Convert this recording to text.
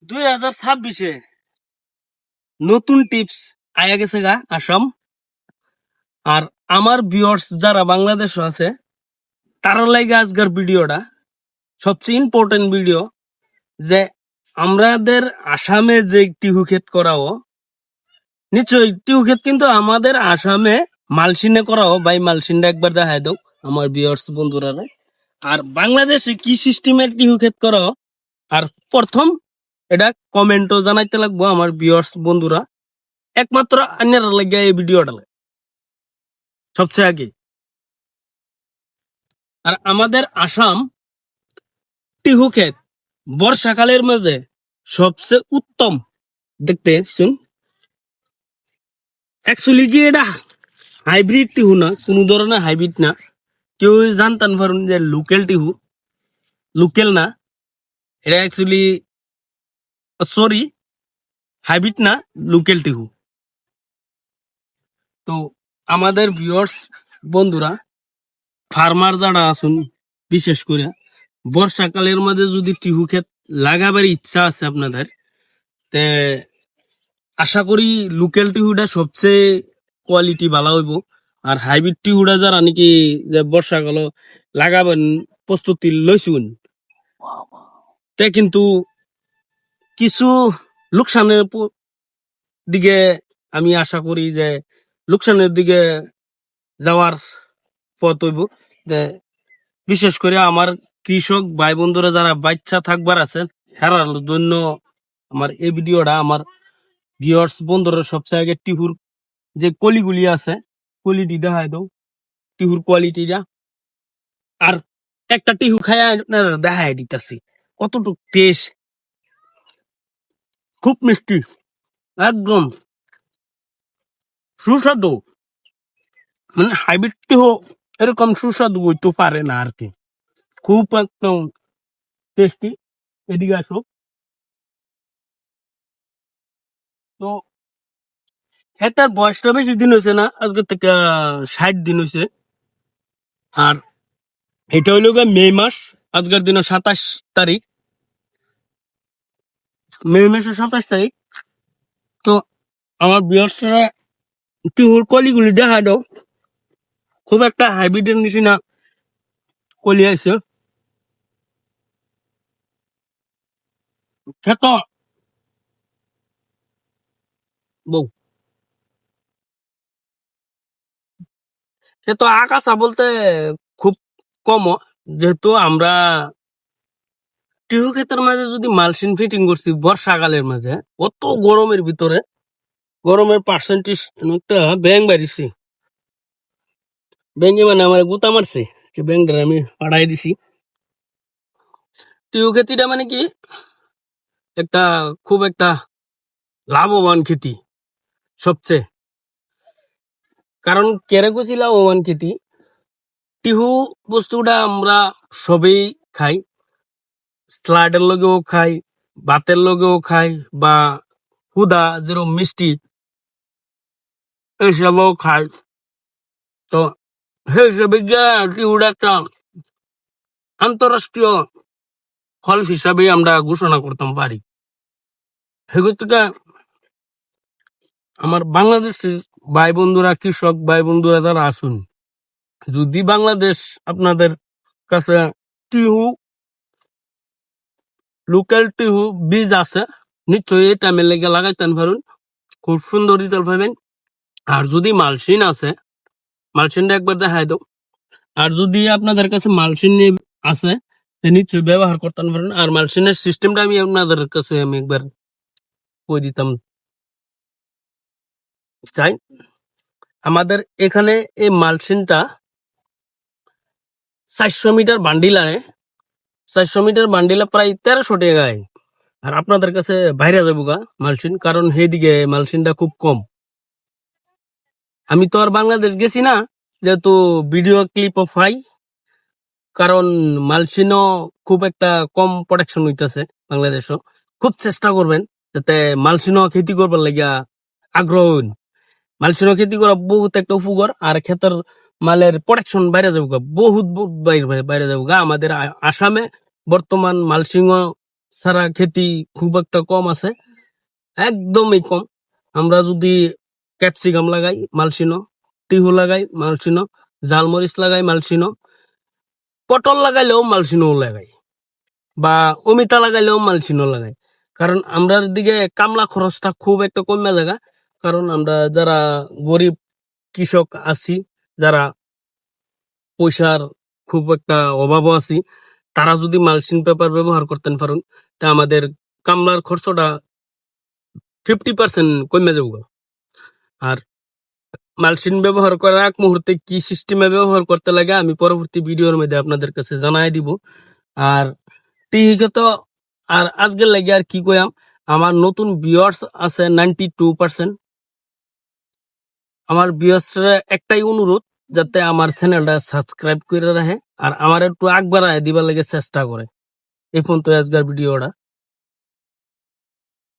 2026 নতুন টিপস আয়া গেছে গা আসাম। আর আমার ভিউয়ার্স যারা বাংলাদেশ আছে তারা লাগে আজকের ভিডিওটা সবচেয়ে ইম্পর্টেন্ট ভিডিও। যে আমাদের আসামে যে টিহু ক্ষেত করাও, নিশ্চয়ই টিহু ক্ষেত কিন্তু আমাদের আসামে মালসিনে করাও। ভাই মালসিনটা একবার দেখাই দাও আমার ভিউয়ার্স বন্ধুরা। আর বাংলাদেশে কি সিস্টেমের টিহু ক্ষেত করাও, আর প্রথম এটা কমেন্টও জানাইতে লাগবো আমার ভিউয়ার্স বন্ধুরা। একমাত্র আন্যের লাগে এই ভিডিওটা সবচেয়ে আগে। আর আমাদের আসাম টিহু ক্ষেত বর্ষাকালের মাঝে সবচেয়ে উত্তম দেখতে শুন। অ্যাকচুয়ালি কি এটা হাইব্রিড টিহু না, কোন ধরনের হাইব্রিড না। কেউ জানতেন পারেন যে লোকাল টিহু, লোকাল না এটা। অ্যাকচুয়ালি সরি, হাইব্রিড না, লোকাল টিহু। তো আমাদের ভিউয়ার্স বন্ধুরা, ফার্মার যারা আছেন, বিশেষ করে বর্ষাকালের মধ্যে যদি টিহু ক্ষেত লাগাবার ইচ্ছা আছে আপনাদের, তে আশা করি লোকাল টিহুটা সবচেয়ে কোয়ালিটি ভালো হইব। আর হাইব্রিড টিহুটা যারা নাকি যে বর্ষাকাল লাগাবেন প্রস্তুতি লইছুন, তে কিন্তু কিছু লোকসানের দিকে আমি আশা করি যে লোকসানের দিকে যাওয়ার পথ হইব। যে বিশেষ করে আমার কৃষক ভাই বন্ধুরা যারা বাচ্চা থাকবার আছেন, হেরার জন্য আমার এই ভিডিওটা। আমার ভিউয়ার্স বন্ধুরা সবচেয়ে আগে টিহুর যে কলিগুলি আছে, কোয়ালিটি দেখায় দাও টিহুর কোয়ালিটিটা। আর একটা টিহু খায় আপনার দেখায় দিতেছি কতটুক টেস্ট। খুব মিষ্টি, একদম সুস্বাদু। মানে হাইব্রিড টিহু এরকম সুস্বাদু হইতে পারে না আর কি। খুব একদম টেস্টি। এদিকে আসো। তো এটার বয়সটা বেশি দিন হয়েছে না, আজকে থেকে 60 দিন হয়েছে। আর এটা হইল মে মাস, আজকের দিনে 27 তারিখ, মে মাসের 27 তারিখ। তো আমার বিয়ার্সরা টিহুর কলিগুলি দেখা দাও। খুব একটা হাইব্রিডের নিচিনা কলি আছে। খেত বউ সে তো আকাশা বলতে খুব কম, যেহেতু আমরা টিহু ক্ষেতের মাঝে যদি মালসিন ফিটিং করছি বর্ষাকালের মাঝে, অত গরমের ভিতরে গরমের পার্সেন্টেজ একটা ব্যাং বাড়িছি। ব্যাঙ্গে মানে আমার গুতা মারছে, সে ব্যাংটা আমি পাঠাই দিছি। টিহু খেতিটা মানে কি একটা খুব একটা লাভবান খেতি সবচেয়ে। কারণ কেরে কছি লাভবান খেতি, টিহু বস্তুটা আমরা সবেই খাই, স্লাইডের লগেও খাই, ভাতের লগেও খাই, বা হুদা যেরকম মিষ্টি এইসবও খাই। তো সেই হিসেবে টিহুটা একটা আন্তরাষ্ট্রীয় ফল হিসাবে আমরা ঘোষণা করতাম পারি। সেগুলো থেকে আমার বাংলাদেশের ভাই বন্ধুরা, কৃষক ভাই বন্ধুরা যারা আসুন, যদি বাংলাদেশ আপনাদের কাছে টিহু, লোকাল টিহু বীজ আছে, নিশ্চয়ই এটা লেগে লাগাইতেন পারুন, খুব সুন্দর রেজাল্ট পাবেন। আর যদি মালসিন আছে, মালসিনটা একবার দেখাই দাও। আর যদি আপনাদের কাছে মালসিন আছে, নিশ্চয়ই ব্যবহার করতে পারেন। আর মালসিনের সিস্টেমটা আমি আপনাদের কাছে আমি একবার কই দিতাম চাই। আমাদের এখানে এই মালসিনটা 400 মিটার বান্ডিল আনে, 400 মিটার বান্ডিলে প্রায় 1300 টাকায়। আর আপনাদের কাছে বাইরে যাবো গা মালসিন, কারণ সেইদিকে মালসিনটা খুব কম। আমি তো আর বাংলাদেশ গেছি না, যেহেতু ভিডিও ক্লিপ অফ হাই, কারণ মালসিনও খুব একটা কম প্রোটেকশন হইতেছে বাংলাদেশও। খুব চেষ্টা করবেন যাতে মালসিনও খেতি করবার লাগিয়া আগ্রহ হইন। মালসিনও খেতি করা বহুত একটা উপকার। আর ক্ষেতের মালের প্রোটেকশন বাইরে যাবো গা, বহুত বহুত বাইরে বাইরে যাবো গা। আমাদের আসামে বর্তমান মালসিংহ ছাড়া খেতি খুব একটা কম আছে, একদমই কম। আমরা যদি ক্যাপসিকাম লাগাই মালচিনো, টিহু লাগাই মালচিনো, জালমরিচ লাগাই মালচিনো, পটল লাগাইলেও মালচিনো লাগাই, বা অমিতা লাগাইলেও মালচিনো লাগাই। কারণ আমরার দিকে কামলা খরচটা খুব একটা কমে জায়গা। কারণ আমরা যারা গরিব কৃষক আছি, যারা পয়সার খুব একটা অভাবও আছি, তারা যদি মালচিং পেপার ব্যবহার করতেন পারেন, তা আমাদের কামলার খরচটা 50% কমে যাবো। আর মালচিং ব্যবহার করার এক মুহূর্তে কি সিস্টেমে ব্যবহার করতে লাগে আমি পরবর্তী ভিডিওর মধ্যে আপনাদের কাছে জানাই দিব। আর ঠিক তো, আর আজকের লাগে আর কি কইয়াম, আমার নতুন ভিউয়ার্স আছে 92%। আমার ভিউয়ার্সরা একটাই অনুরোধ, যাতে আমার চ্যানেলটা সাবস্ক্রাইব করে রাখে আর আমার একটু আগ বাড়ায় দিবার লাগে চেষ্টা করে। এই পর্যন্ত আজকের ভিডিওটা।